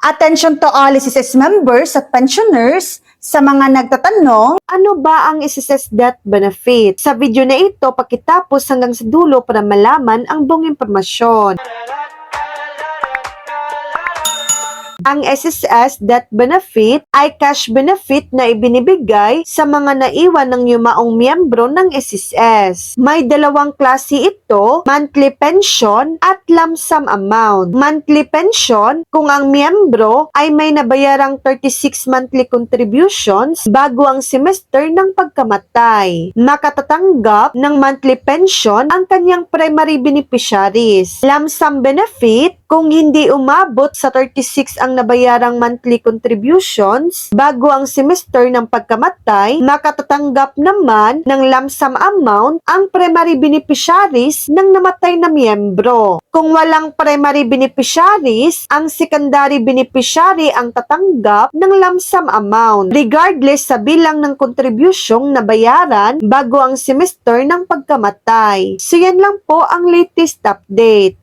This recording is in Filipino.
Attention to all SSS members at pensioners. Sa mga nagtatanong, ano ba ang SSS death benefit? Sa video na ito, pakitapos hanggang sa dulo para malaman ang buong impormasyon. Ang SSS death benefit ay cash benefit na ibinibigay sa mga naiwan ng yumaong miyembro ng SSS. May dalawang klase ito, monthly pension at lump sum amount. Monthly pension, kung ang miyembro ay may nabayarang 36 monthly contributions bago ang semester ng pagkamatay. Makatatanggap ng monthly pension ang kanyang primary beneficiaries. Lump sum benefit, kung hindi umabot sa 36 ang nabayarang monthly contributions bago ang semester ng pagkamatay, makatatanggap naman ng lump sum amount ang primary beneficiaries ng namatay na miyembro. Kung walang primary beneficiaries, ang secondary beneficiary ang tatanggap ng lump sum amount, regardless sa bilang ng kontribusyong nabayaran bago ang semester ng pagkamatay. So yan lang po ang latest update.